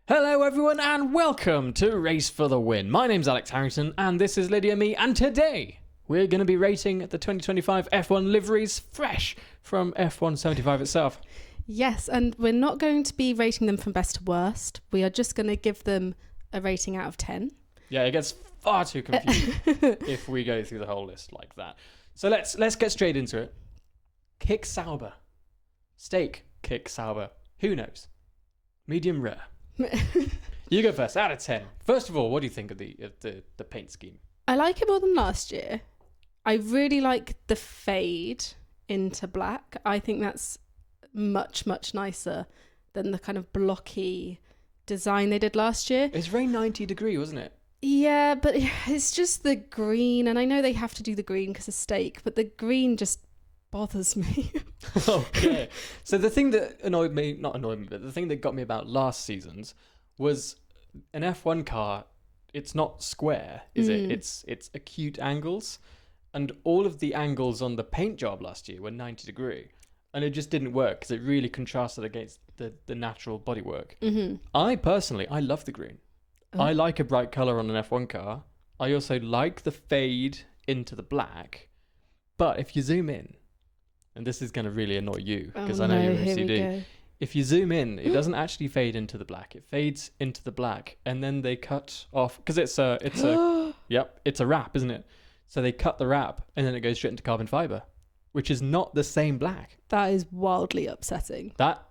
Hello everyone and welcome to Race for the Win. My name's Alex Harrington and this is Lydia Me, and today we're going to be rating the 2025 F1 liveries fresh from F175 itself. Yes, and we're not going to be rating them from best to worst. We are just going to give them a rating out of 10. Yeah, it gets far too confusing if we go through the whole list like that. So let's get straight into it. Kick Sauber. Steak Kick Sauber. Who knows? Medium rare. You go first, out of 10. First of all, what do you think of the paint scheme? I like it more than last year. I really like the fade into black. I think that's much, much nicer than the kind of blocky design they did last year. It's very 90 degree, wasn't it? Yeah, but it's just the green, and I know they have to do the green because of steak, but the green just bothers me. Okay. So the thing that not annoyed me, but the thing that got me about last season's was an F1 car, it's not square, is it? It's acute angles. And all of the angles on the paint job last year were 90 degree. And it just didn't work because it really contrasted against the natural bodywork. Mm-hmm. I love the green. Oh. I like a bright colour on an F1 car. I also like the fade into the black. But if you zoom in, and this is going to really annoy you because I know you're OCD. If you zoom in, it doesn't actually fade into the black. It fades into the black, and then they cut off because it's a wrap, isn't it? So they cut the wrap, and then it goes straight into carbon fiber, which is not the same black. That is wildly upsetting. That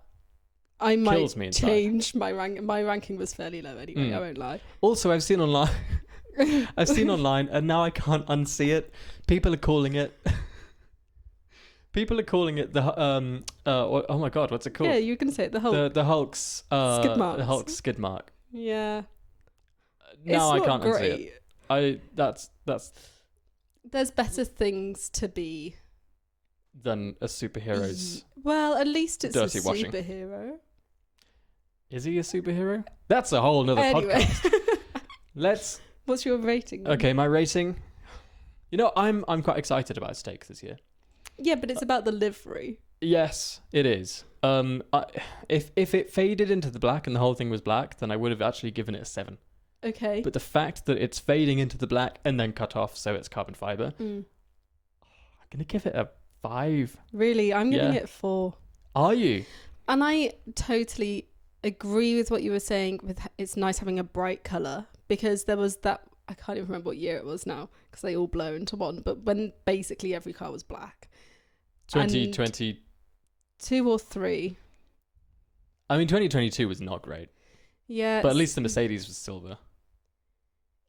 I might kills me inside. Change my rank. My ranking was fairly low anyway. I won't lie. Also, I've seen online, and now I can't unsee it. People are calling it the oh my god, what's it called? Yeah, you can say it. The Hulk. The Hulk's skid marks. The Hulk's skid mark. Yeah. Now I can't unsee it. That's There's better things to be than a superhero's. Well, at least it's dirty a washing. superhero. Is he a superhero? That's a whole nother podcast. What's your rating then? Okay, my rating. You know, I'm quite excited about steak this year. Yeah, but it's about the livery. Yes, it is. If it faded into the black and the whole thing was black, then I would have actually given it a 7. Okay. But the fact that it's fading into the black and then cut off, so it's carbon fiber, I'm gonna give it a 5. Really, I'm giving it 4. Are you? And I totally agree with what you were saying. With it's nice having a bright color, because there was that. I can't even remember what year it was now because they all blow into one. But when basically every car was black. 2020. 2 or 3. I mean, 2022 was not great. Yeah. But at least the Mercedes was silver.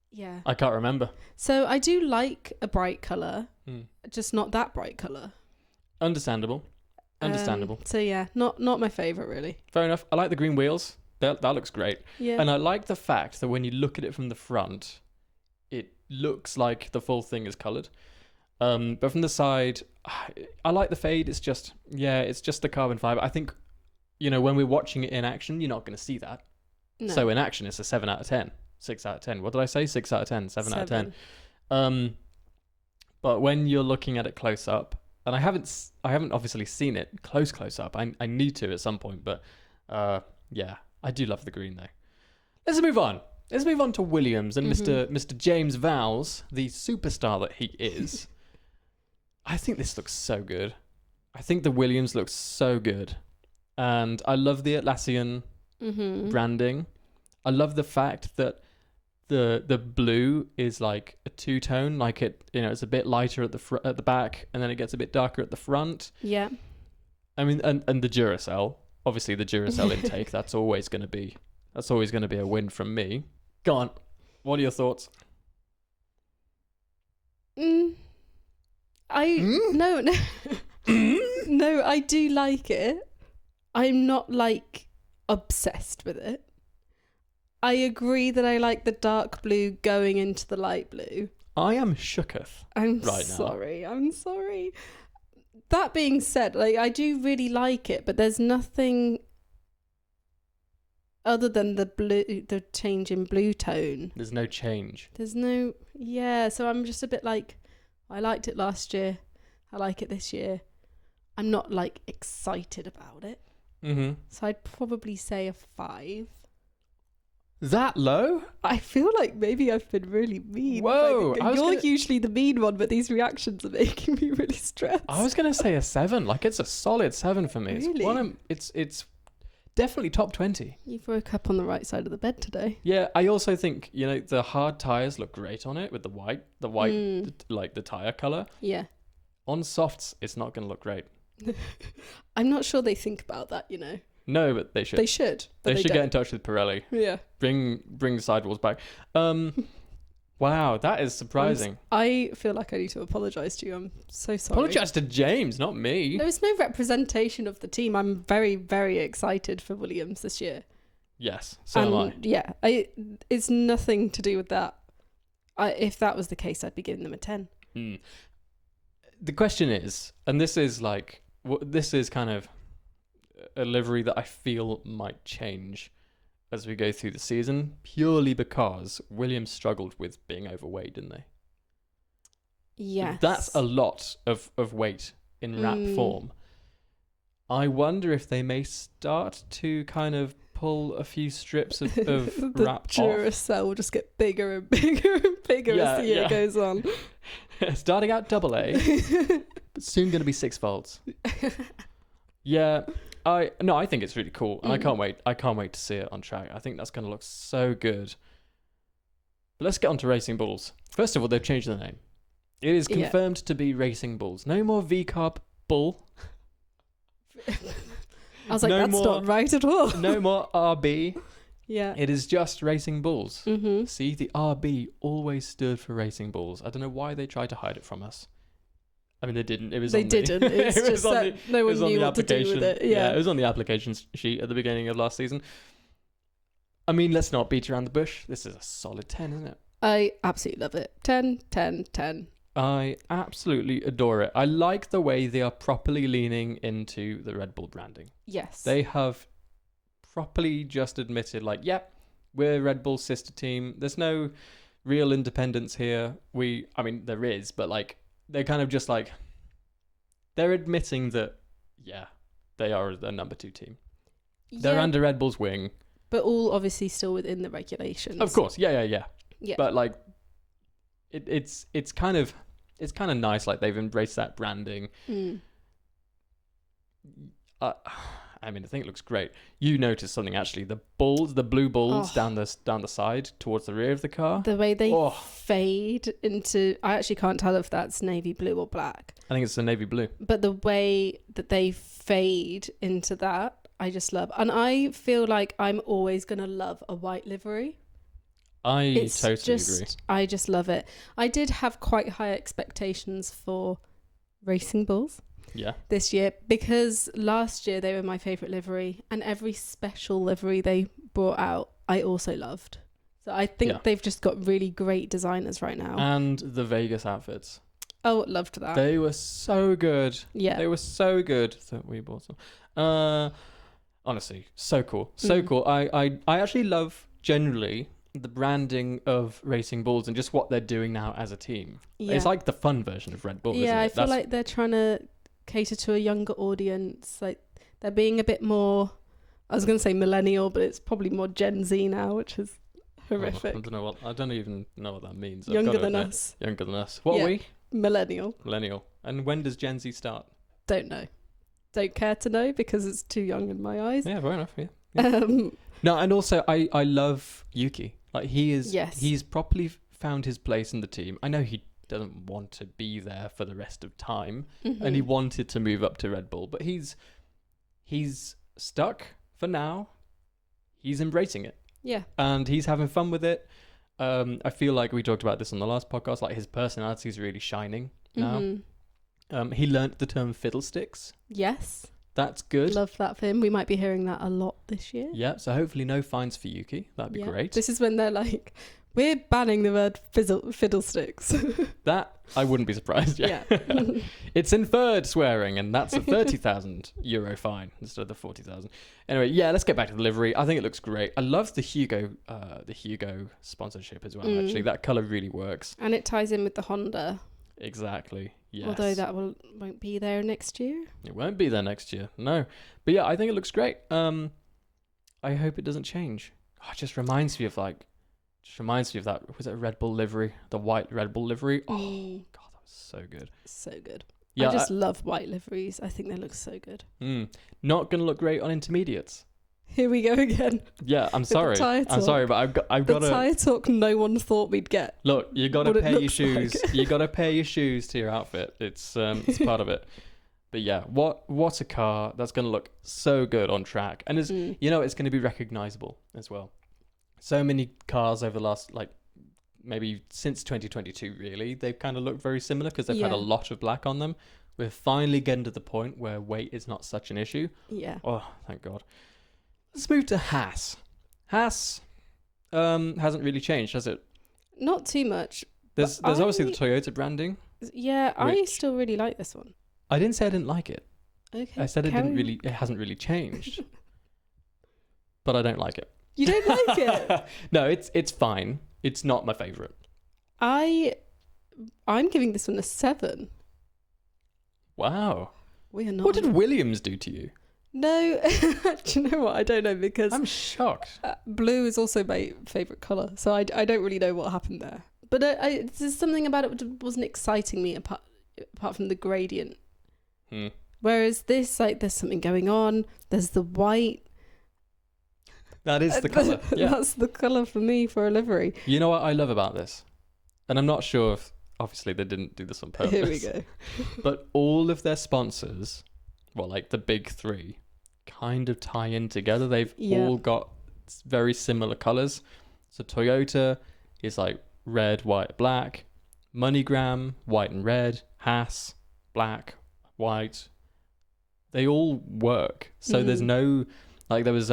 Yeah. I can't remember. So I do like a bright colour, just not that bright colour. Understandable. So yeah, not my favourite really. Fair enough. I like the green wheels. That looks great. Yeah. And I like the fact that when you look at it from the front, it looks like the full thing is coloured. But from the side, I like the fade. It's just the carbon fibre. I think, when we're watching it in action, you're not going to see that. No. So in action, it's a 7 out of 10. 6 out of 10. What did I say? 6 out of 10. 7 out of 10. But when you're looking at it close up, and I haven't obviously seen it close up. I need to at some point, but I do love the green though. Let's move on. Let's move on to Williams and Mr. James Vowles, the superstar that he is. I think this looks so good. I think the Williams looks so good. And I love the Atlassian branding. I love the fact that the blue is like a two-tone, like it's a bit lighter at the back, and then it gets a bit darker at the front. Yeah. I mean, and the Duracell, obviously the Duracell intake, that's always going to be a win from me. Go on. What are your thoughts? No. No, I do like it. I'm not like obsessed with it. I agree that I like the dark blue going into the light blue. I am shooketh. I'm right sorry. That being said, like I do really like it, but there's nothing other than the change in blue tone. There's no change. So I'm just a bit like, I liked it last year. I like it this year. I'm not like excited about it. Mm-hmm. So I'd probably say a 5. That low? I feel like maybe I've been really mean. Whoa, You're usually the mean one, but these reactions are making me really stressed. I was gonna say a 7. Like, it's a solid 7 for me. Really? It's definitely top 20. You woke up on the right side of the bed today. Yeah, I also think, the hard tires look great on it with the white, like the tire color. Yeah. On softs, it's not gonna look great. I'm not sure they think about that, No, but they should. They should. But They should get don't. in touch with Pirelli. Yeah. Bring the sidewalls back. Wow, that is surprising. I feel like I need to apologise to you. I'm so sorry. Apologise to James, not me. There was no representation of the team. I'm very, very excited for Williams this year. Yes, so am I. Yeah, it's nothing to do with that. If that was the case, I'd be giving them a 10. The question is, and this is this is kind of a livery that I feel might change as we go through the season, purely because Williams struggled with being overweight, didn't they? Yes. That's a lot of weight in wrap form. I wonder if they may start to kind of pull a few strips of the wrap off. Duracell will just get bigger and bigger and bigger as the year goes on. Starting out AA, but soon going to be 6 volts. Yeah, I think it's really cool, and I can't wait. I can't wait to see it on track. I think that's going to look so good. But let's get on to Racing Bulls. First of all, they've changed the name. It is confirmed to be Racing Bulls. No more V-Carb Bull. I was like, that's not right at all. No more RB. Yeah. It is just Racing Bulls. Mm-hmm. See, the RB always stood for Racing Bulls. I don't know why they tried to hide it from us. I mean, they didn't. It's just that no one knew what to do with it. Yeah, it was on the application sheet at the beginning of last season. I mean, let's not beat around the bush. This is a solid 10, isn't it? I absolutely love it. 10, 10, 10. I absolutely adore it. I like the way they are properly leaning into the Red Bull branding. Yes. They have properly just admitted, we're Red Bull's sister team. There's no real independence here. I mean, there is, but they're kind of just they're admitting that, they are the number 2 team. They're under Red Bull's wing. But all obviously still within the regulations. Of course, yeah. Yeah. But it's kind of nice, they've embraced that branding. I mean, I think it looks great. You noticed something actually. The blue balls down the side towards the rear of the car. The way they fade into, I actually can't tell if that's navy blue or black. I think it's the navy blue. But the way that they fade into that, I just love. And I feel like I'm always going to love a white livery. I totally agree. I just love it. I did have quite high expectations for Racing Bulls. Yeah. This year, because last year they were my favourite livery, and every special livery they brought out I also loved. So I think they've just got really great designers right now. And the Vegas outfits. Oh, loved that. They were so good. Yeah. They were so good that we bought them. Honestly, so cool. So cool. I actually love generally the branding of Racing Bulls and just what they're doing now as a team. Yeah. It's like the fun version of Red Bull, isn't it? I feel like they're trying to cater to a younger audience. They're being a bit more, I was going to say millennial, but it's probably more Gen Z now, which is horrific. I don't even know what that means. Younger than us. Younger than us. What are we? Millennial. And when does Gen Z start? Don't know. Don't care to know because it's too young in my eyes. Yeah, fair enough. Yeah. No, and also I love Yuki. He's properly found his place in the team. I know he doesn't want to be there for the rest of time, and he wanted to move up to Red Bull, but he's stuck for now. He's embracing it. Yeah. And he's having fun with it. I feel like we talked about this on the last podcast, his personality is really shining now. He learnt the term fiddlesticks. Yes. That's good. Love that for him. We might be hearing that a lot this year. Yeah, so hopefully no fines for Yuki. That'd be great. This is when they're like, we're banning the word fiddlesticks. That, I wouldn't be surprised. Yeah. It's inferred swearing, and that's a €30,000 fine instead of the 40,000. Anyway, let's get back to the livery. I think it looks great. I love the Hugo sponsorship as well, actually. That colour really works. And it ties in with the Honda. Exactly. Yes. Although that won't be there next year. It won't be there next year. No. But yeah, I think it looks great. I hope it doesn't change. it just reminds me of that. Was it a Red Bull livery? The white Red Bull livery. Oh God, that was so good. So good. Yeah, I just love white liveries. I think they look so good. Not gonna look great on intermediates. Here we go again. Yeah, I'm sorry. I'm sorry, but I've got the tyre talk no one thought we'd get. Look, you got to What it pair your looks shoes. like. You got to pair your shoes to your outfit. It's part of it. But yeah, what a car that's going to look so good on track, and it's it's going to be recognizable as well. So many cars over the last maybe since 2022, really, they've kind of looked very similar because they've had a lot of black on them. We're finally getting to the point where weight is not such an issue. Yeah. Oh, thank God. Let's move to Haas. Haas hasn't really changed, has it? Not too much. There's obviously the Toyota branding. Yeah, I still really like this one. I didn't say I didn't like it. Okay. I said it hasn't really changed. But I don't like it. You don't like it? No, it's fine. It's not my favorite. I'm giving this one a 7. Wow. We are not. What did Williams do to you? No, do you know what? I don't know because I'm shocked. blue is also my favourite colour, so I don't really know what happened there. But there's something about it that wasn't exciting me apart from the gradient. Whereas this, there's something going on. There's the white. That is the colour. Yeah. That's the colour for me for a livery. You know what I love about this? And I'm not sure if, obviously, they didn't do this on purpose. Here we go. But all of their sponsors, the big three, kind of tie in together. They've all got very similar colours. So Toyota is red, white, black. MoneyGram, white and red. Haas, black, white. They all work. So there's no, there was,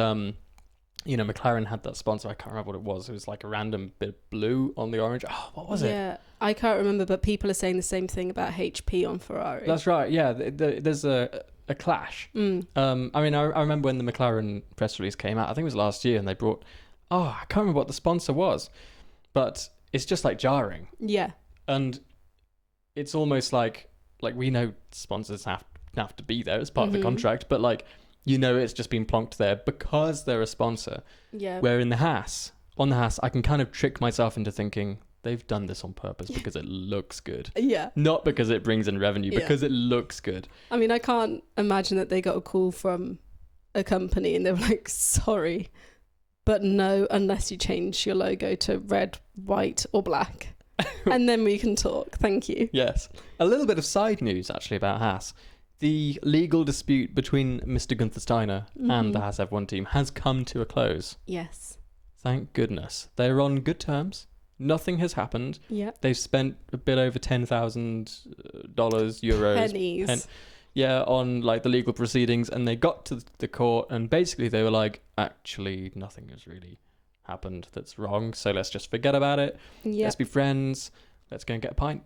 McLaren had that sponsor. I can't remember what it was. It was a random bit of blue on the orange. Oh, what was it? Yeah, I can't remember, but people are saying the same thing about HP on Ferrari. That's right. Yeah, there's a clash. I remember when the McLaren press release came out. I think it was last year, and they brought. Oh, I can't remember what the sponsor was, but it's just jarring. Yeah. And it's almost like we know sponsors have to be there as part of the contract, but it's just been plonked there because they're a sponsor. Yeah. Where on the Haas, I can kind of trick myself into thinking they've done this on purpose because it looks good. Yeah. Not because it brings in revenue, because it looks good. I mean, I can't imagine that they got a call from a company and they were like, sorry, but no, unless you change your logo to red, white or black. And then we can talk. Thank you. Yes. A little bit of side news, actually, about Haas. The legal dispute between Mr. Gunther Steiner and the Haas F1 team has come to a close. Yes. Thank goodness. They're on good terms. Nothing has happened. Yeah. They've spent a bit over $10,000, euros. Pennies. On the legal proceedings, and they got to the court, and basically they were like, actually, nothing has really happened that's wrong, so let's just forget about it. Yeah. Let's be friends. Let's go and get a pint.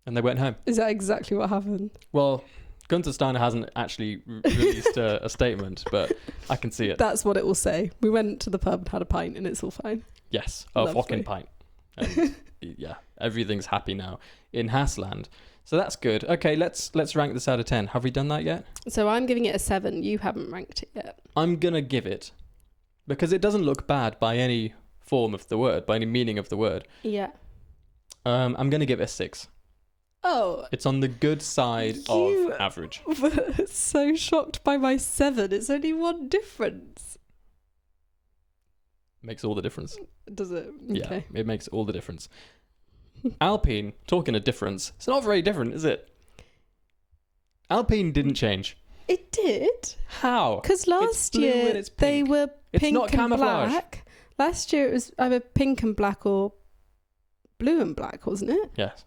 And they went home. Is that exactly what happened? Well, Gunther Steiner hasn't actually released a statement, but I can see it. That's what it will say. We went to the pub and had a pint and it's all fine. Yes, a fucking pint. And yeah, everything's happy now in Haasland. So that's good. Okay, let's rank this out of 10. Have we done that yet? So I'm giving it a 7. You haven't ranked it yet. I'm going to give it, because it doesn't look bad by any form of the word, by any meaning of the word. Yeah. I'm going to give it a 6. Oh. It's on the good side of average. So shocked by my 7. It's only one difference. Makes all the difference. Does it? Yeah, Okay. it makes all the difference. Alpine, talking of difference, it's not very different, is it? Alpine didn't change. It did. How? Because last year they were pink and camouflage. Black. Last year it was either pink and black or blue and black, wasn't it? Yes.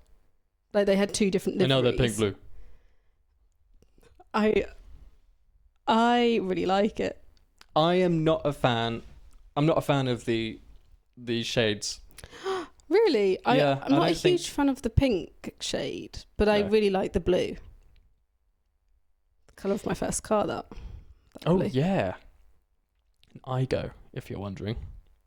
They had two different liveries. I know they're pink blue. I really like it. I am not a fan. I'm not a fan of the shades. Really? Yeah, I'm not a huge fan of the pink shade, but I really like the blue. The colour of my first car, that Oh, blue. yeah. An Igo, if you're wondering.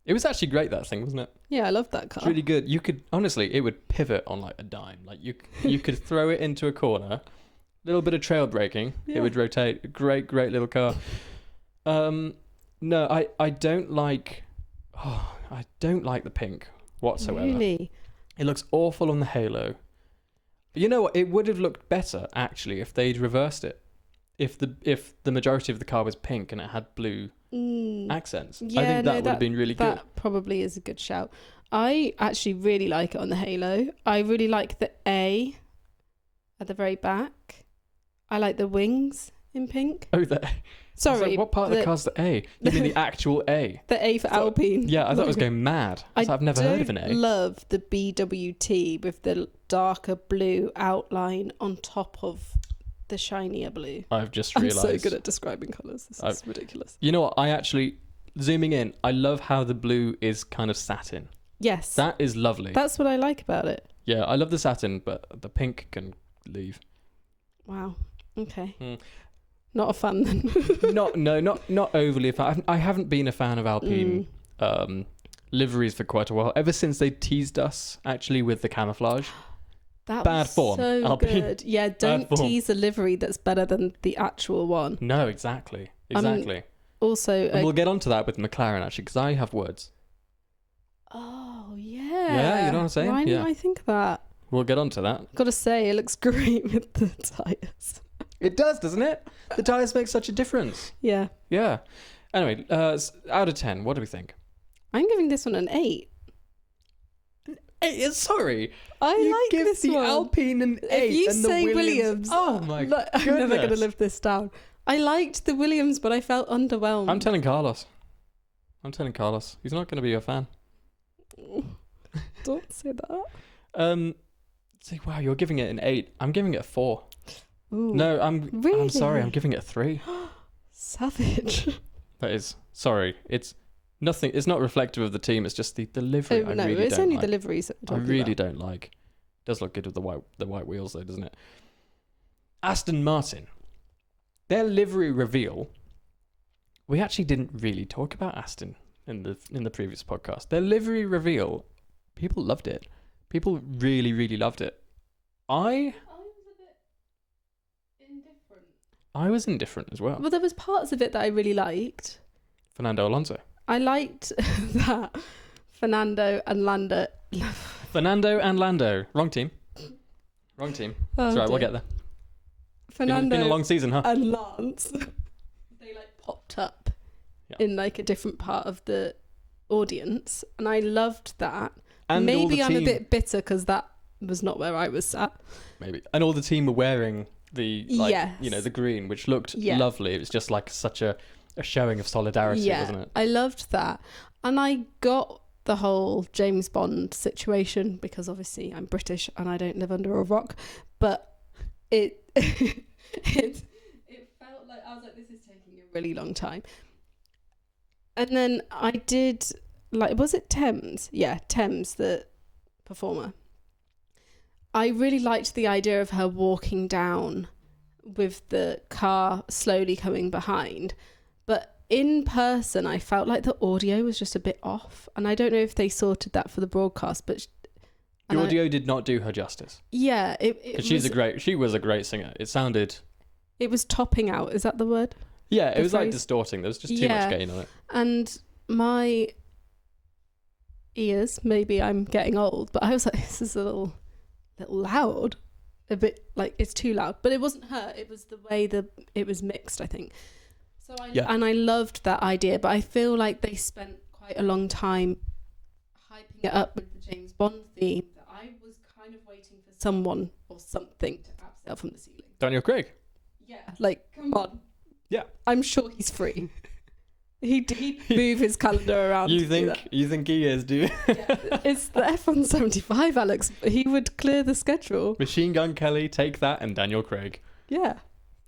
It was actually great, that thing, wasn't it? Yeah, I love that car. It's really good. You could, honestly, it would pivot on a dime. You could throw it into a corner, a little bit of trail braking, it would rotate. Great little car. No, I don't like... Oh, I don't like the pink whatsoever. Really? It looks awful on the halo. You know what? It would have looked better actually if they'd reversed it. If the majority of the car was pink and it had blue accents. Yeah, I think that no, would have been really good. That probably is a good shout. I actually really like it on the halo. I really like the A at the very back. I like the wings in pink. Oh, the Sorry, what part of the car's the A? You mean the actual A? The A for Alpine. Yeah, I thought I was going mad. I've never heard of an A. I love the BWT with the darker blue outline on top of the shinier blue. I've just I'm realised. so good at describing colours. This is ridiculous. You know what? I actually, zooming in, I love how the blue is kind of satin. Yes. That is lovely. That's what I like about it. Yeah, I love the satin, but the pink can leave. Wow. Okay. Mm. Not a fan then. not overly a fan. I haven't been a fan of Alpine liveries for quite a while. Ever since they teased us, actually, with the camouflage. That Bad was form. so Alpine. good. Yeah, don't tease a livery that's better than the actual one. No, exactly. Also, And we'll get onto that with McLaren, actually, because I have words. oh, yeah. Yeah, you know what I'm saying? Why didn't Yeah. I think of that? We'll get onto that. Gotta say, it looks great with the tyres. It does, doesn't it? The tyres make such a difference. Yeah. Yeah. Anyway, out of 10, what do we think? I'm giving this one an 8. Sorry. I you like give this the one. Alpine an 8 If you and the say Williams. Oh my god. I'm never going to live this down. I liked the Williams, but I felt underwhelmed. I'm telling Carlos. He's not going to be a fan. Don't say that. See, wow, you're giving it an 8. I'm giving it a 4. Ooh. No, I'm Really? sorry. I'm giving it a 3. Savage. That is sorry. It's nothing. It's not reflective of the team. It's just the delivery. No, it's only the liveries that I I'm talking really about. don't like. It does look good with the white wheels though, doesn't it? Aston Martin. Their livery reveal. We actually didn't really talk about Aston in the previous podcast. Their livery reveal, people loved it. People really, really loved it. I was a bit indifferent. I was indifferent as well. Well, there was parts of it that I really liked. Fernando Alonso. I liked that Fernando and Lando. Fernando and Lando. Wrong team. Oh, It's all right, we'll get there. Fernando Been a long season, huh? and Lance, they like popped up in like a different part of the audience, and I loved that. And maybe all the I'm a team, bit bitter because that was not where I was sat. maybe. And all the team were wearing the the green, which looked lovely. It was just like such a showing of solidarity, wasn't it? I loved that, and I got the whole James Bond situation because obviously I'm British and I don't live under a rock, but it it felt like I was like, this is taking a really long time. And then I did, like, was it Thames? Yeah, Thames, the performer. I really liked the idea of her walking down with the car slowly coming behind. But in person, I felt like the audio was just a bit off. And I don't know if they sorted that for the broadcast, but... The audio did not do her justice. Yeah. Because she was a great singer. It sounded... It was topping out, is that the word? Yeah, it was like distorting. There was just too much gain on it. And my ears, maybe I'm getting old, but I was like, this is a little loud. A bit like it's too loud. But it wasn't her, it was the way it was mixed, I think. So I loved that idea, but I feel like they spent quite a long time hyping it up with the James Bond theme that I was kind of waiting for someone or something to abseil from the ceiling. Daniel Craig. Yeah, like, come on. Yeah. I'm sure he's free. He'd move his calendar around. You think he is, do you? Yeah, it's the F175, Alex. He would clear the schedule. Machine Gun Kelly, take that, and Daniel Craig. Yeah.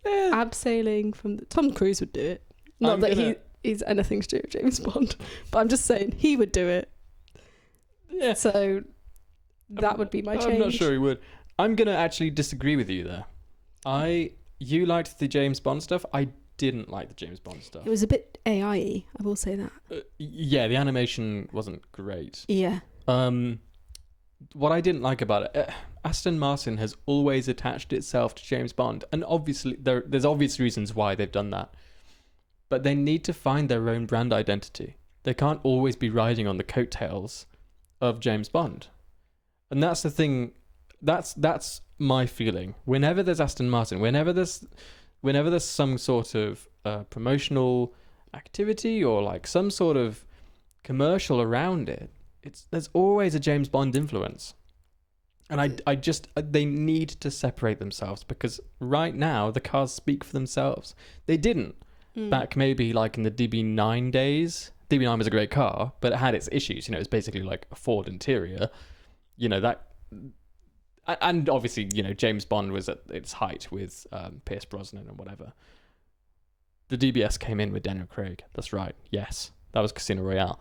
Abseiling from Tom Cruise would do it. Not that he's anything to do with James Bond, but I'm just saying he would do it. Yeah. So that would be my change. I'm not sure he would. I'm gonna actually disagree with you there. You liked the James Bond stuff. I didn't like the James Bond stuff. It was a bit AI-y, I will say that. Yeah, the animation wasn't great. Yeah. What I didn't like about it, Aston Martin has always attached itself to James Bond, and obviously there's obvious reasons why they've done that. But they need to find their own brand identity. They can't always be riding on the coattails of James Bond. And that's the thing. That's my feeling. Whenever there's Aston Martin, whenever there's some sort of promotional activity or like some sort of commercial around it, there's always a James Bond influence. And they need to separate themselves, because right now the cars speak for themselves. They didn't back maybe like in the DB9 days. DB9 was a great car, but it had its issues. You know, it was basically like a Ford interior. You know, that, and obviously, you know, James Bond was at its height with Pierce Brosnan and whatever. The DBS came in with Daniel Craig. That's right. Yes, that was Casino Royale.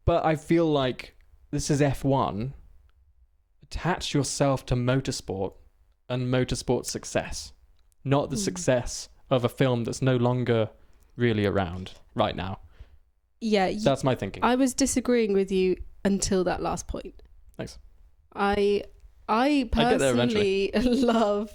But I feel like this is F1. Attach yourself to motorsport and motorsport success, not the success of a film that's no longer really around right now. Yeah, that's my thinking. I was disagreeing with you until that last point. Thanks. I personally love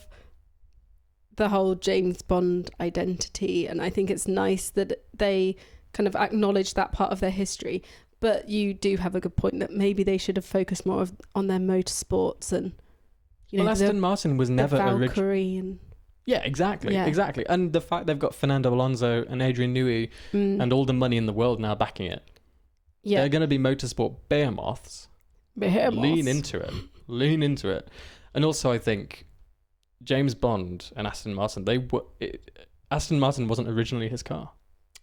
the whole James Bond identity, and I think it's nice that they kind of acknowledge that part of their history. But you do have a good point that maybe they should have focused more on their motorsports and, you know, Aston Martin was never Valkyrie and yeah, exactly. And the fact they've got Fernando Alonso and Adrian Newey and all the money in the world now backing it. Yeah, they're going to be motorsport behemoths. Lean into it. And also, I think James Bond and Aston Martin, Aston Martin wasn't originally his car.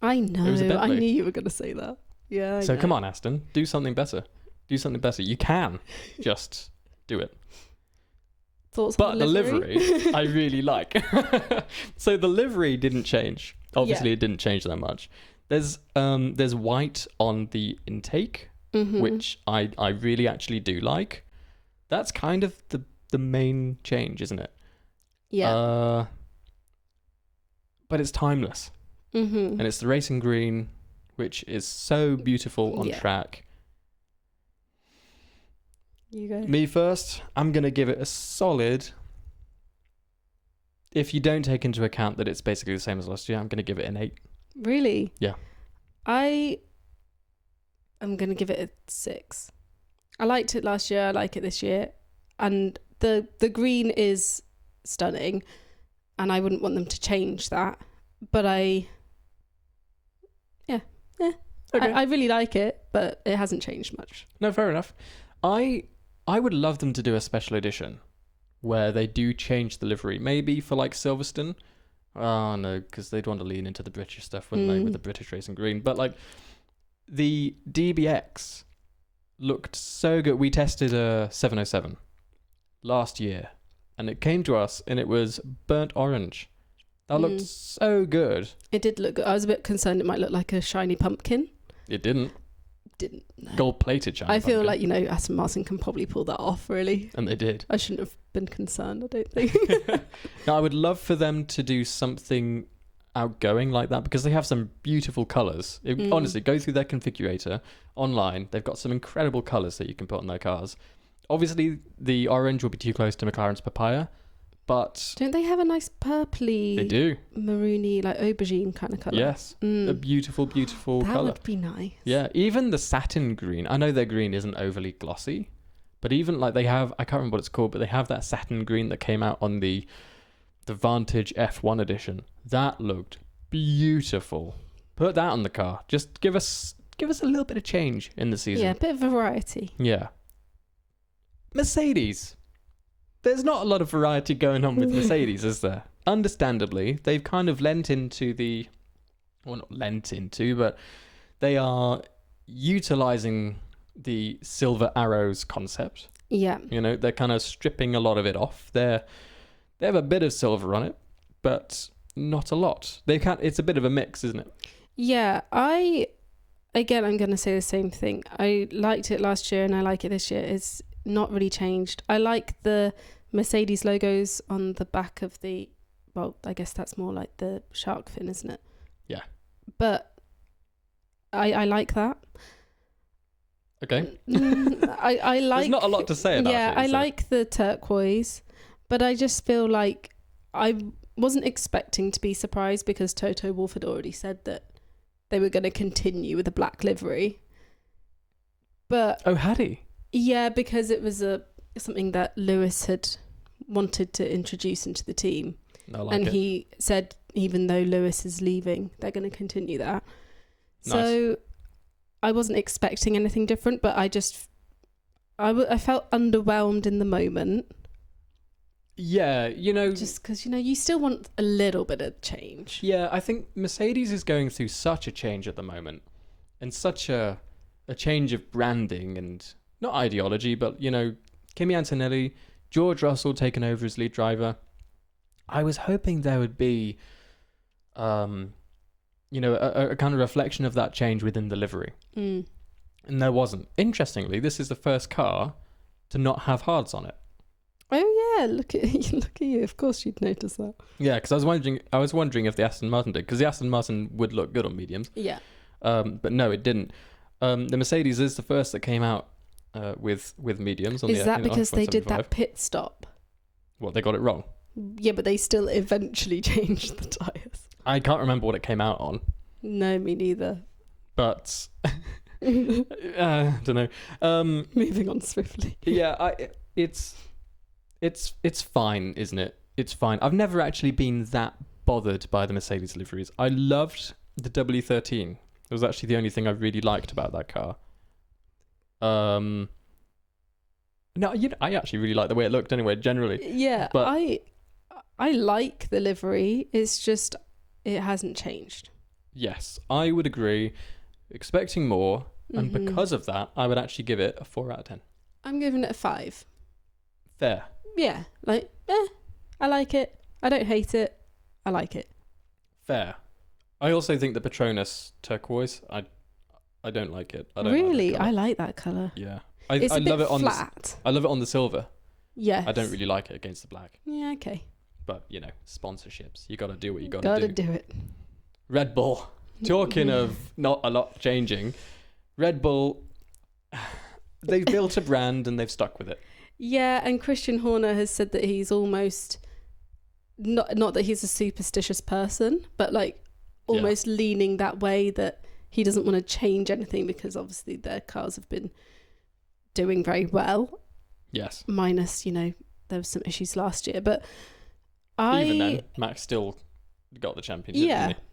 I know. It was a Bentley. I knew you were going to say that. Yeah. So come on, Aston, do something better. You can just do it. Thoughts but on the livery I really like. So the livery didn't change. Obviously, it didn't change that much. There's white on the intake, which I really actually do like. That's kind of the main change, isn't it? Yeah. But it's timeless. And it's the racing green, which is so beautiful on track. You go. Me first, I'm going to give it a solid... If you don't take into account that it's basically the same as last year, I'm going to give it an 8. Really? Yeah. I'm going to give it a 6. I liked it last year. I like it this year. And the green is stunning. And I wouldn't want them to change that. But Okay. I really like it, but it hasn't changed much. No, fair enough. I would love them to do a special edition where they do change the livery. Maybe for like Silverstone. Oh no, because they'd want to lean into the British stuff, wouldn't they, with the British racing green. But like the DBX looked so good. We tested a 707 last year, and it came to us and it was burnt orange. That looked so good. It did look good. I was a bit concerned it might look like a shiny pumpkin. It didn't. No. Gold-plated shiny pumpkin. I feel like, you know, Aston Martin can probably pull that off, really. And they did. I shouldn't have been concerned, I don't think. Now, I would love for them to do something outgoing like that, because they have some beautiful colours. Honestly, go through their configurator online. They've got some incredible colours that you can put on their cars. Obviously, the orange will be too close to McLaren's papaya. But don't they have a nice purpley, they do, maroony, like aubergine kind of colour? Yes, a beautiful colour. That would be nice. Yeah, even the satin green. I know their green isn't overly glossy, but even like they have, I can't remember what it's called, but they have that satin green that came out on the Vantage F1 edition. That looked beautiful. Put that on the car. Just give us a little bit of change in the season. Yeah, a bit of variety. Yeah. Mercedes. There's not a lot of variety going on with Mercedes, is there? Understandably, they've kind of lent into not lent into, but they are utilising the silver arrows concept. Yeah. You know, they're kind of stripping a lot of it off. They have a bit of silver on it, but not a lot. It's a bit of a mix, isn't it? Yeah, I'm going to say the same thing. I liked it last year and I like it this year. It's not really changed. I like the Mercedes logos on the back of I guess that's more like the shark fin, isn't it? Yeah. But I like that. Okay. I like... There's not a lot to say about it. Yeah, I like the turquoise, but I just feel like I wasn't expecting to be surprised because Toto Wolff had already said that they were going to continue with the black livery. But Oh, had he? yeah, because it was something that Lewis had wanted to introduce into the team. I like And it. he said, even though Lewis is leaving, they're going to continue that. Nice. So I wasn't expecting anything different, but I felt underwhelmed in the moment. Yeah, Just because, you still want a little bit of change. Yeah, I think Mercedes is going through such a change at the moment, and such a change of branding and not ideology, but Kimi Antonelli, George Russell taking over as lead driver. I was hoping there would be, a kind of reflection of that change within the livery, and there wasn't. Interestingly, this is the first car to not have hards on it. Oh yeah, look at you. Of course you'd notice that. Yeah, because I was wondering if the Aston Martin did, because the Aston Martin would look good on mediums. Yeah. But no, it didn't. The Mercedes is the first that came out with mediums. Is that because they did F175. that pit stop? What, they got it wrong? Yeah, but they still eventually changed the tyres. I can't remember what it came out on, No, me neither. but I don't know. Moving on swiftly. Yeah, it's fine, isn't it? It's fine. I've never actually been that bothered by the Mercedes liveries. I loved the W13. It was actually the only thing I really liked about that car. No, I actually really like the way it looked anyway, generally. Yeah, But- I like the livery. It's just it hasn't changed. Yes, I would agree. Expecting more, and Mhm. because of that, I would actually give it a 4 out of 10. I'm giving it a 5. Fair. Yeah, I like it. I don't hate it. I like it. Fair. I also think the Petronas turquoise, I don't like it. I don't Really, like the I colour. like that colour. Yeah. It's I a bit love it on flat. I love it on the silver. Yes. I don't really like it against the black. Yeah, okay. But, sponsorships. You got to do what you got Gotta to do. do it. Red Bull. Talking of not a lot changing, Red Bull, they've built a brand and they've stuck with it. Yeah, and Christian Horner has said that he's almost not that he's a superstitious person, but like almost leaning that way, that he doesn't want to change anything because obviously their cars have been doing very well. Yes. Minus, there was some issues last year, but Even then, Max still got the championship, Yeah. didn't he?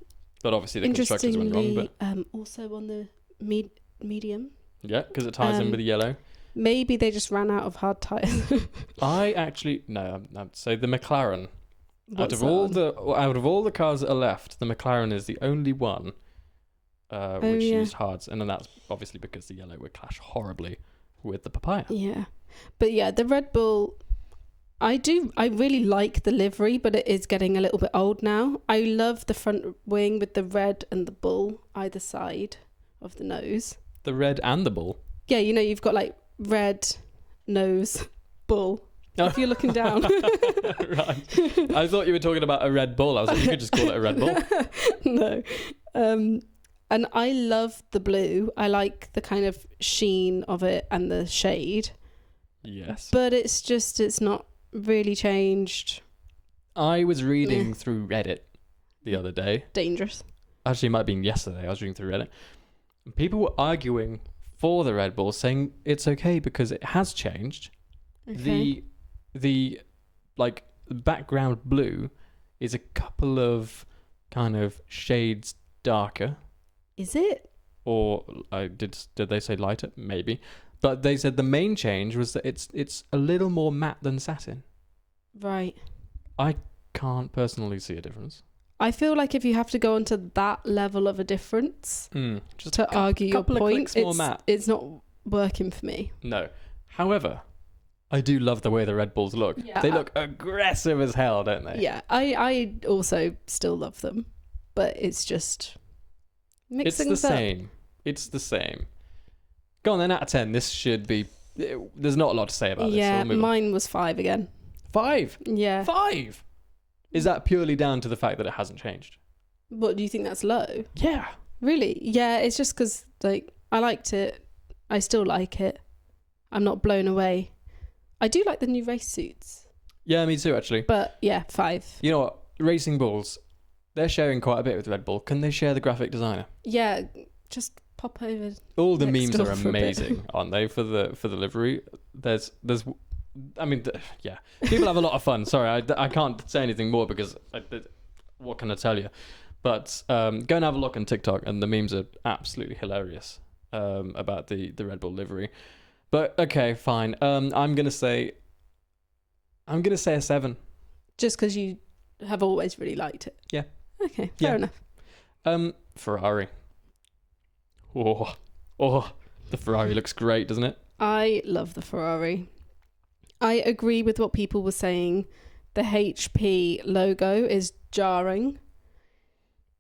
But obviously the constructors went wrong. But also on the medium, yeah, because it ties in with the yellow. maybe they just ran out of hard tires. I actually so the McLaren, out What's of that all the cars that are left, the McLaren is the only one which used hards, and then that's obviously because the yellow would clash horribly with the papaya. Yeah, but yeah, the Red Bull, I really like the livery, but it is getting a little bit old now. I love the front wing with the red and the bull either side of the nose. The red and the bull. Yeah, you've got like red nose, bull. If you're looking down. Right. I thought you were talking about a Red Bull. I was like, you could just call it a Red Bull. No. And I love the blue. I like the kind of sheen of it and the shade. Yes. But it's not really changed. I was reading through Reddit the other day. Dangerous. Actually, it might have been yesterday. I was reading through Reddit. And people were arguing for the Red Bull, saying it's okay because it has changed. Okay. The like background blue is a couple of kind of shades darker. Is it? Or did they say lighter? Maybe. But they said the main change was that it's a little more matte than satin. Right. I can't personally see a difference. I feel like if you have to go onto that level of a difference Just to argue your couple of point, clicks more matte. it's not working for me. No. However, I do love the way the Red Bulls look. Yeah, They look aggressive as hell, don't they? Yeah, I also still love them, but it's just mixing It's the up. same. It's the same. Go on then, out of 10. This should be... There's not a lot to say about this. Yeah, So we'll move on. mine was 5 again. 5? Yeah. 5? Is that purely down to the fact that it hasn't changed? What, do you think that's low? Yeah. Really? Yeah, it's just because I liked it. I still like it. I'm not blown away. I do like the new race suits. Yeah, me too, actually. But yeah, 5. You know what? Racing Bulls, They're sharing quite a bit with Red Bull. Can they share the graphic designer? Yeah, just pop over. All the next memes door are for a bit. amazing, aren't they? For the livery, there's I mean, yeah, people have a lot of fun. Sorry, I can't say anything more because what can I tell you? But go and have a look on TikTok, and the memes are absolutely hilarious about the Red Bull livery. But okay, fine. I'm gonna say a 7. Just because you have always really liked it. Yeah. Okay, fair enough. Ferrari. Oh, the Ferrari looks great, doesn't it? I love the Ferrari. I agree with what people were saying. The HP logo is jarring.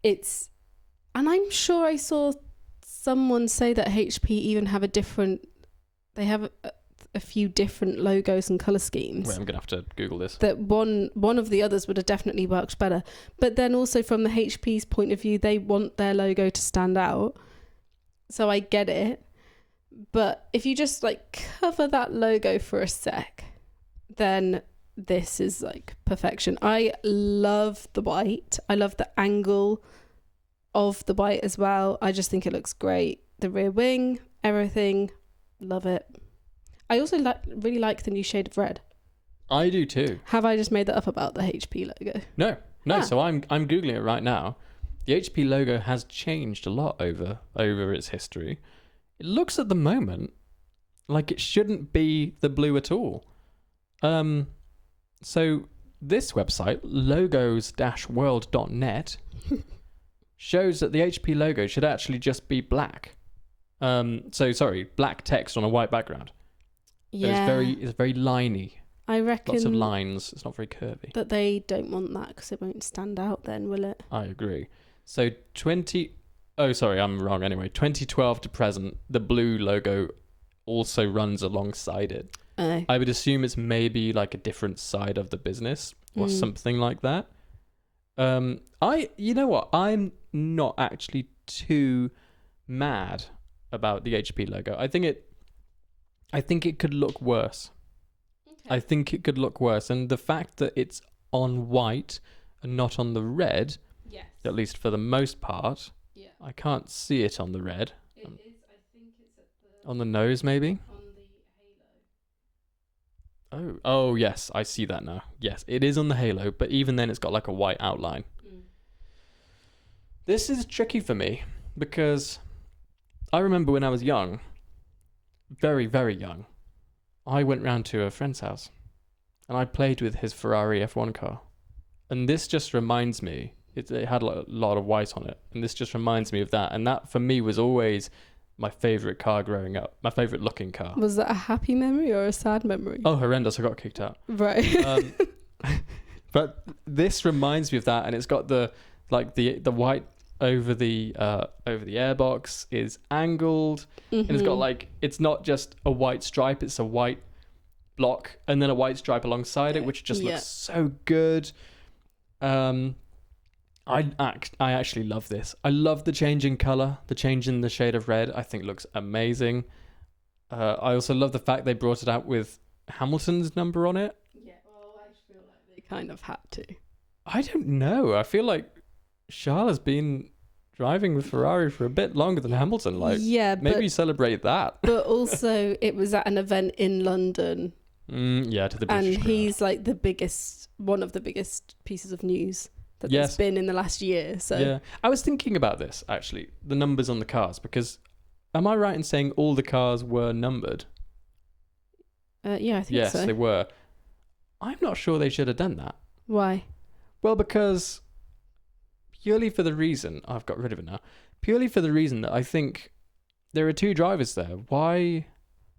And I'm sure I saw someone say that HP even have they have a few different logos and colour schemes. Wait, I'm gonna have to Google this. That one of the others would have definitely worked better. But then also from the HP's point of view, they want their logo to stand out. So I get it. But if you just like cover that logo for a sec, then this is like perfection. I love the white. I love the angle of the white as well. I just think it looks great. The rear wing, everything, love it. I also really like the new shade of red. I do too. Have I just made that up about the HP logo? No. So I'm googling it right now. The HP logo has changed a lot over its history. It looks at the moment like it shouldn't be the blue at all. So this website, logos-world.net, shows that the HP logo should actually just be black. Black text on a white background. Yeah. It's very liney. I reckon Lots of lines. It's not very curvy. that they don't want that because it won't stand out then, will it? I agree. So I'm wrong anyway. 2012 to present, the blue logo also runs alongside it. I would assume it's maybe like a different side of the business or something like that. You know what? I'm not actually too mad about the HP logo. I think it could look worse. Okay. I think it could look worse, and the fact that it's on white and not on the red, yes, at least for the most part, yeah, I can't see it on the red. It is. I think it's at the on the nose, maybe. On the halo. Oh yes, I see that now. Yes, it is on the halo, but even then, it's got like a white outline. This is tricky for me because I remember when I was young, very, very young, I went round to a friend's house and I played with his Ferrari F1 car. And this just reminds me, it had a lot of white on it. And this just reminds me of that. And that for me was always my favourite car growing up, my favourite looking car. Was that a happy memory or a sad memory? Oh, horrendous. I got kicked out. Right. But this reminds me of that. And it's got the white over the airbox is angled, and it's got like, it's not just a white stripe, it's a white block and then a white stripe alongside it, which just looks so good. I actually love this. I love the change in color, the change in the shade of red. I think looks amazing. I also love the fact they brought it out with Hamilton's number on it. Yeah, well, I feel like they kind of had to. I don't know. I feel like Charles has been driving with Ferrari for a bit longer than Hamilton. Maybe celebrate that. But also, it was at an event in London. To the British and crowd. he's like one of the biggest pieces of news that there's been in the last year. So yeah, I was thinking about this actually, the numbers on the cars, because am I right in saying all the cars were numbered? Yeah, I think so. Yes, they were. I'm not sure they should have done that. Why? Well, because purely for the reason, I've got rid of it now, purely for the reason that I think there are two drivers there.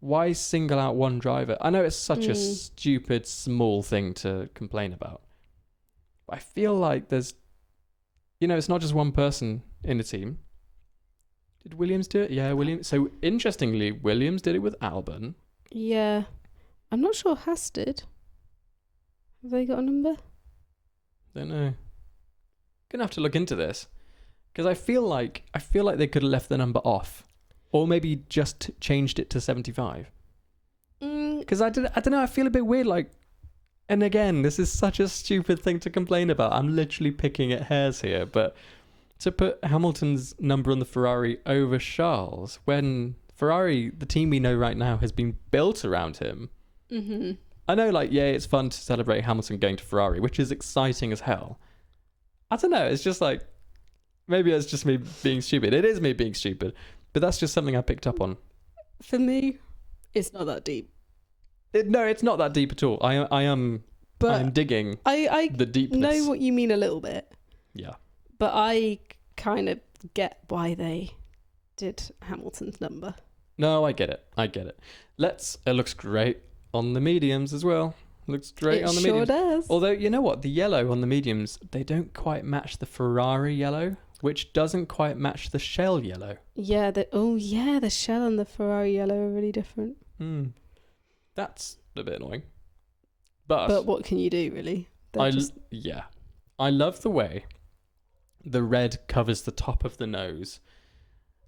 Why single out one driver? I know it's such a stupid, small thing to complain about. But I feel like there's, it's not just one person in the team. Did Williams do it? Yeah, Williams. So interestingly, Williams did it with Albon. Yeah. I'm not sure Haas did. Have they got a number? Don't know. Gonna have to look into this, because I feel like they could have left the number off, or maybe just changed it to 75. Because I don't know. I feel a bit weird. Like, And again, this is such a stupid thing to complain about. I'm literally picking at hairs here, but to put Hamilton's number on the Ferrari over Charles, when Ferrari, the team we know right now, has been built around him. Mm-hmm. I know, like, yeah, it's fun to celebrate Hamilton going to Ferrari, which is exciting as hell. I don't know, it's just like, maybe it's just me being stupid. It is me being stupid, but that's just something I picked up on. For me, it's not that deep. No, it's not that deep at all. I'm digging I the deepness. know what you mean a little bit. Yeah. But I kind of get why they did Hamilton's number. No, I get it. It looks great on the mediums as well. Looks great on the mediums. It sure does. Although, you know what? The yellow on the mediums, they don't quite match the Ferrari yellow, which doesn't quite match the shell yellow. Yeah, the shell and the Ferrari yellow are really different. That's a bit annoying. But what can you do, really? I love the way the red covers the top of the nose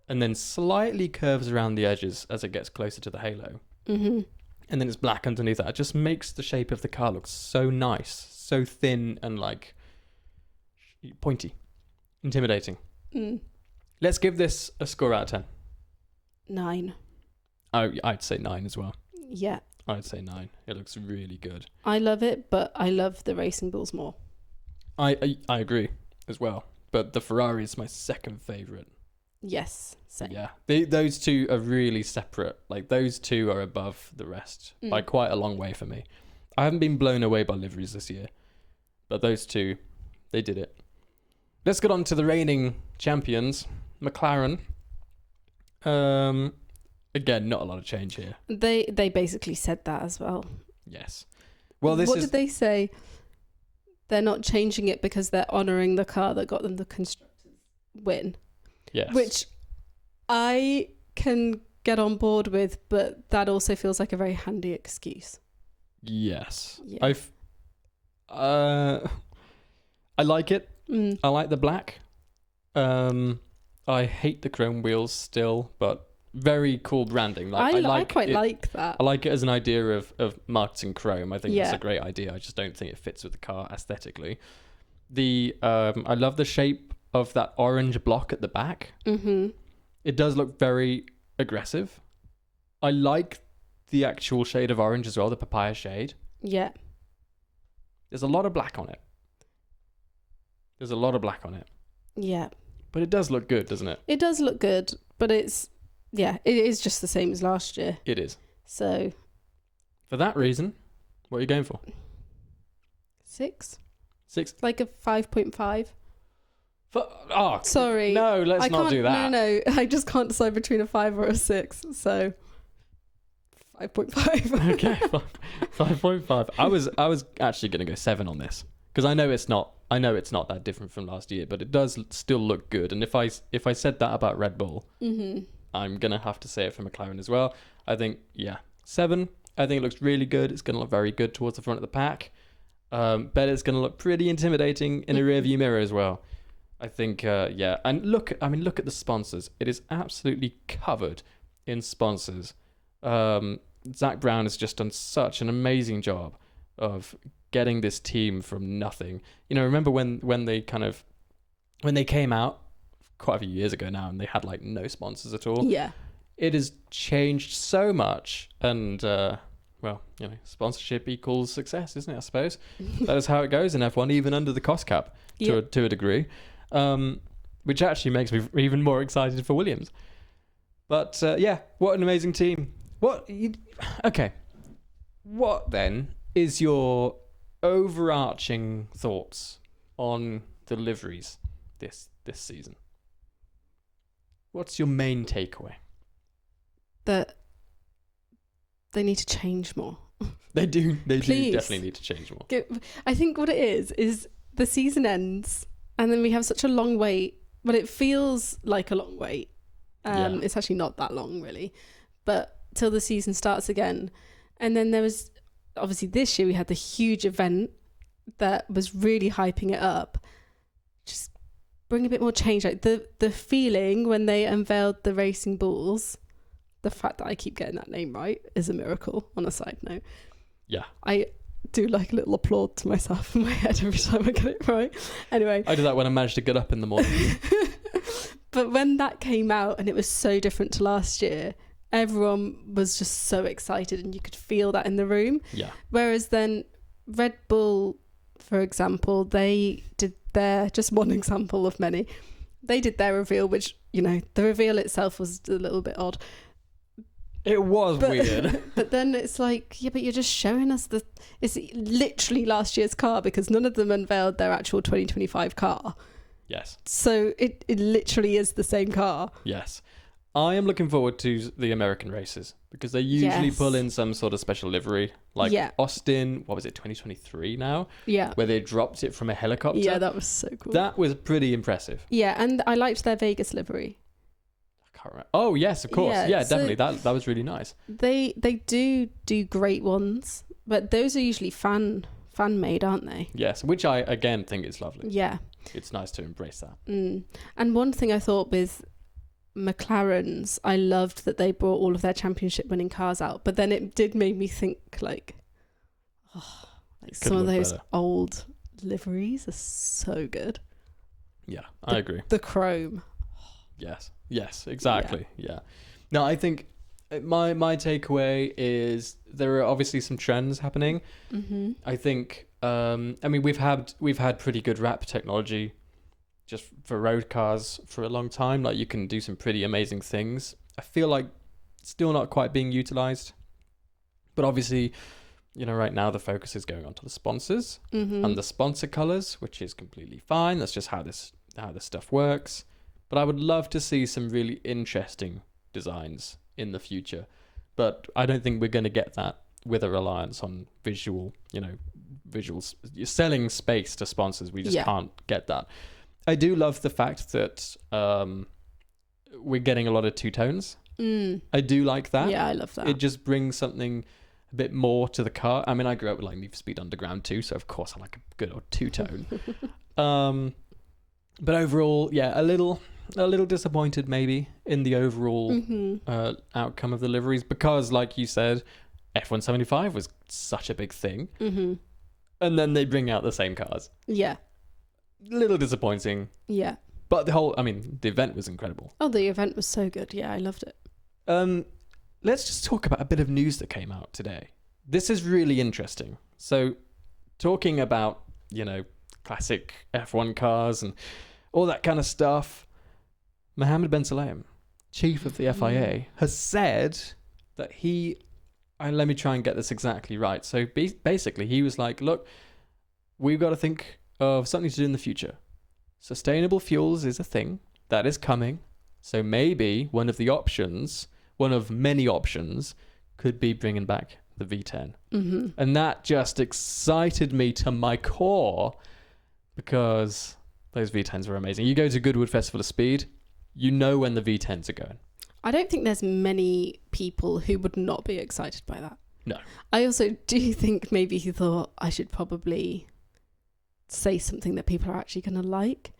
and then slightly curves around the edges as it gets closer to the halo. Mm-hmm. And then it's black underneath that. It just makes the shape of the car look so nice, so thin and like pointy, intimidating. Let's give this a score out of 10. 9. Oh, I'd say 9 as well. Yeah. I'd say 9. It looks really good. I love it, but I love the Racing Bulls more. I agree as well. But the Ferrari is my second favourite. Yes, same. Yeah. Those two are really separate. Like, those two are above the rest by quite a long way for me. I haven't been blown away by liveries this year. But those two, they did it. Let's get on to the reigning champions, McLaren. Again, not a lot of change here. They basically said that as well. Yes. Well, what did they say? They're not changing it because they're honouring the car that got them the constructors win. Yes. Which I can get on board with, but that also feels like a very handy excuse. Yes. Yeah. I like it. I like the black. I hate the chrome wheels still, but very cool branding. I quite like that. I like it as an idea of marketing chrome. I think it's a great idea. I just don't think it fits with the car aesthetically. I love the shape of that orange block at the back. Mm-hmm. It does look very aggressive. I like the actual shade of orange as well, the papaya shade. Yeah. There's a lot of black on it. Yeah. But it does look good, doesn't it? It does look good, but it is just the same as last year. It is. So. For that reason, what are you going for? 6? 6? Like a 5.5. Sorry. No, let's not do that. No. I just can't decide between a 5 or a 6. So 5.5. Okay, 5.5. I was actually going to go 7 on this because I know it's not that different from last year, but it does still look good. And if I said that about Red Bull, I'm going to have to say it for McLaren as well. I think 7. I think it looks really good. It's going to look very good towards the front of the pack. Bet it's going to look pretty intimidating in a rearview mirror as well. I think, and look at the sponsors. It is absolutely covered in sponsors. Zach Brown has just done such an amazing job of getting this team from nothing. You know, remember when they came out quite a few years ago now and they had like no sponsors at all? Yeah. It has changed so much and, sponsorship equals success, isn't it, I suppose? That is how it goes in F1, even under the cost cap to a degree. Which actually makes me even more excited for Williams. But what an amazing team. What then is your overarching thoughts on the liveries this season? What's your main takeaway? That they need to change more. They do Please. definitely need to change more. I think what it is the season ends and then we have such a long wait, but it feels like a long wait. It's actually not that long really, but till the season starts again. And then there was obviously this year we had the huge event that was really hyping it up. Just bring a bit more change. Like the feeling when they unveiled the Racing Bulls, the fact that I keep getting that name right is a miracle on a side note. Yeah. do like a little applaud to myself in my head every time I get it right. Anyway. I do that when I manage to get up in the morning. But when that came out and it was so different to last year, everyone was just so excited and you could feel that in the room. Yeah. Whereas then Red Bull, for example, they did their, just one example of many, they did their reveal, which, you know, the reveal itself was a little bit odd. It was weird. But then it's like, yeah, but you're just showing us it's literally last year's car, because none of them unveiled their actual 2025 car. Yes. So it literally is the same car. Yes. I am looking forward to the American races because they usually pull in some sort of special livery. Like Austin, what was it, 2023 now? Yeah. Where they dropped it from a helicopter. Yeah, that was so cool. That was pretty impressive. Yeah, and I liked their Vegas livery. I can't remember. Oh, yes, of course. Yeah, so definitely. That was really nice. They do great ones, but those are usually fan made, aren't they? Yes, which I, again, think is lovely. Yeah. It's nice to embrace that. And one thing I thought with McLaren's, I loved that they brought all of their championship winning cars out, but then it did make me think like some of those old liveries are so good. Yeah, I agree. The chrome. Yes, exactly. Yeah. No, I think my takeaway is there are obviously some trends happening. Mm-hmm. I think I mean we've had pretty good wrap technology just for road cars for a long time. Like you can do some pretty amazing things. I feel like still not quite being utilized, but obviously, you know, right now the focus is going on to the sponsors and the sponsor colors, which is completely fine. That's just how this stuff works. But I would love to see some really interesting designs in the future. But I don't think we're going to get that with a reliance on visuals, you're selling space to sponsors. We just can't get that. I do love the fact that we're getting a lot of two-tones. I do like that. Yeah, I love that. It just brings something a bit more to the car. I mean, I grew up with like Need for Speed Underground too, so of course I like a good old two-tone. But overall, yeah, a little disappointed maybe in the overall outcome of the liveries because, like you said, F175 was such a big thing. And then they bring out the same cars. Yeah. Little disappointing. Yeah. But the event was incredible. Oh, the event was so good. Yeah, I loved it. Let's just talk about a bit of news that came out today. This is really interesting. So, talking about, classic F1 cars and all that kind of stuff, Mohammed Ben Sulayem, chief of the FIA, has said that let me try and get this exactly right. So basically, he was like, look, we've got to think of something to do in the future. Sustainable fuels is a thing that is coming. So maybe one of many options, could be bringing back the V10. And that just excited me to my core because those V10s were amazing. You go to Goodwood Festival of Speed, you know when the V10s are going. I don't think there's many people who would not be excited by that. No. I also do think maybe he thought I should probably say something that people are actually going to like.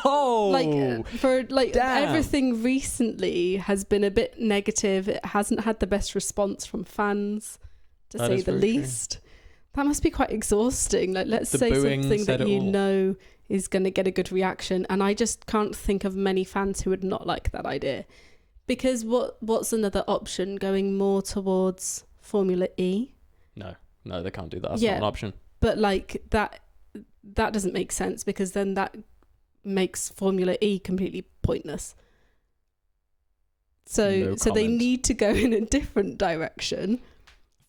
Oh, damn. Everything recently has been a bit negative. It hasn't had the best response from fans, to say the least. True. That must be quite exhausting. Like, let's say something that you know is going to get a good reaction, and I just can't think of many fans who would not like that idea. Because what's another option? Going more towards Formula E? No, they can't do that. That's not an option. But like that doesn't make sense because then that makes Formula E completely pointless. So they need to go in a different direction.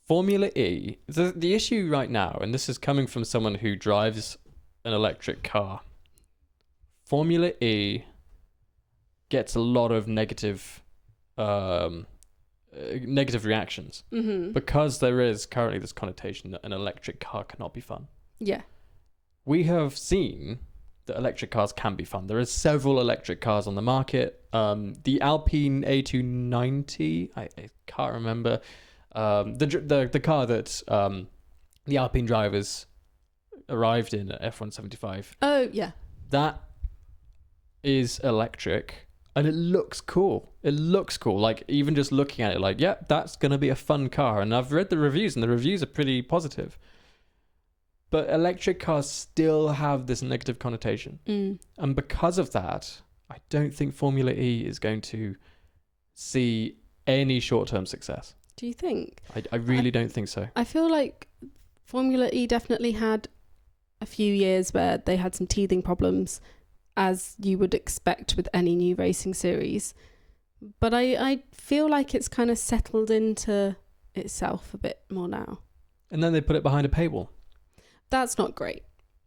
Formula E, the issue right now, and this is coming from someone who drives an electric car, Formula E gets a lot of negative reactions because there is currently this connotation that an electric car cannot be fun. Yeah. We have seen that electric cars can be fun. There are several electric cars on the market. The Alpine A290, I can't remember. The car that the Alpine drivers arrived in at F175. Oh, yeah. That is electric and it looks cool. Like, even just looking at it, like, yeah, that's going to be a fun car. And I've read the reviews and the reviews are pretty positive. But electric cars still have this negative connotation. And because of that, I don't think Formula E is going to see any short-term success. Do you think? I really don't think so. I feel like Formula E definitely had a few years where they had some teething problems, as you would expect with any new racing series. But I feel like it's kind of settled into itself a bit more now. And then they put it behind a paywall. That's not great.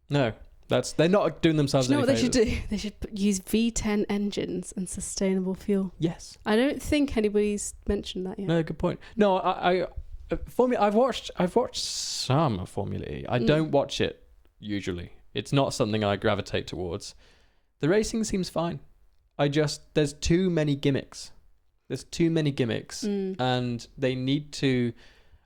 No, they're not doing themselves Do you know any what they favours. should do? They should use V10 engines and sustainable fuel. Yes. I don't think anybody's mentioned that yet. No, good point. No, I've watched some of Formula E. I don't watch it usually. It's not something I gravitate towards. The racing seems fine. There's too many gimmicks. And they need to.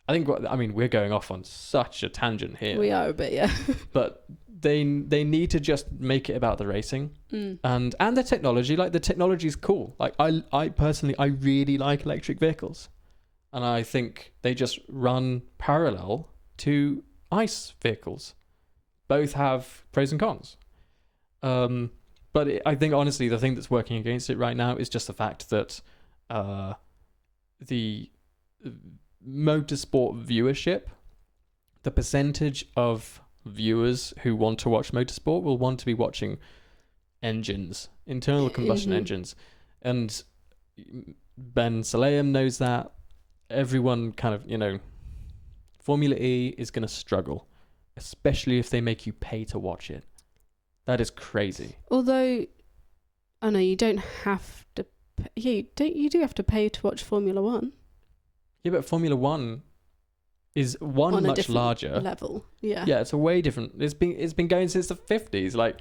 We're going off on such a tangent here. We are a bit, yeah. But they need to just make it about the racing and the technology. Like, the technology is cool. Like, I personally really like electric vehicles, and I think they just run parallel to ICE vehicles. Both have pros and cons. But I think, honestly, the thing that's working against it right now is just the fact that the motorsport viewership, the percentage of viewers who want to watch motorsport will want to be watching engines, internal combustion engines. And Ben Sulayem knows that. Everyone kind of, Formula E is going to struggle, especially if they make you pay to watch it. That is crazy. Although, I know you don't have to. You do have to pay to watch Formula One. Yeah, but Formula One is On much a larger level. Yeah. Yeah, it's a way different. It's been going since the 50s. Like,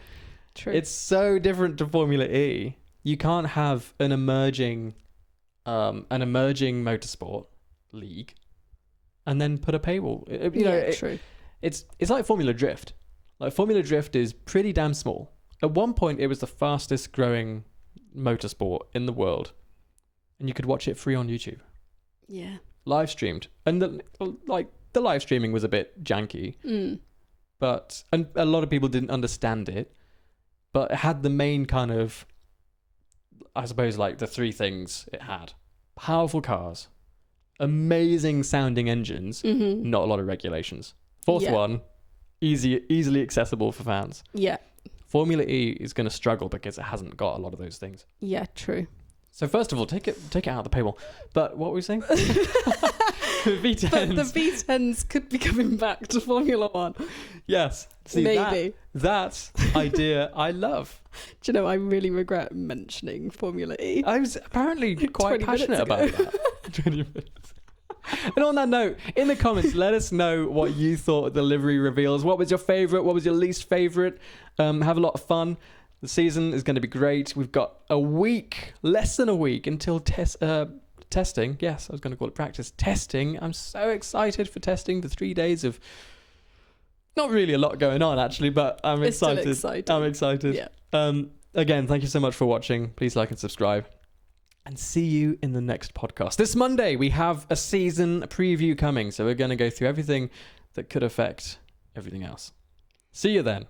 True. it's so different to Formula E. You can't have an emerging motorsport league and then put a paywall. True. It's like Formula Drift. Like, Formula Drift is pretty damn small. At one point, it was the fastest growing motorsport in the world, and you could watch it free on YouTube. Yeah. Live streamed, and the live streaming was a bit janky, and a lot of people didn't understand it, but it had the main kind of, I suppose, like the three things it had: powerful cars, amazing sounding engines, not a lot of regulations. Fourth one, easily accessible for fans. Yeah. Formula E is going to struggle because it hasn't got a lot of those things. Yeah, true. So first of all, take it out of the paywall. But what were we saying? V10s. But the V10s could be coming back to Formula One. Yes. See, maybe. That idea I love. Do you know, I really regret mentioning Formula E. I was apparently quite passionate about that. 20 minutes. And on that note, in the comments, let us know what you thought of the livery reveals. What was your favourite? What was your least favourite? Have a lot of fun. The season is going to be great. We've got less than a week until testing. Yes, I was going to call it practice. Testing. I'm so excited for testing. The 3 days of not really a lot going on, actually, but I'm excited. Still exciting. I'm excited. Yeah. Again, thank you so much for watching. Please like and subscribe. And see you in the next podcast. This Monday, we have a season preview coming. So we're going to go through everything that could affect everything else. See you then.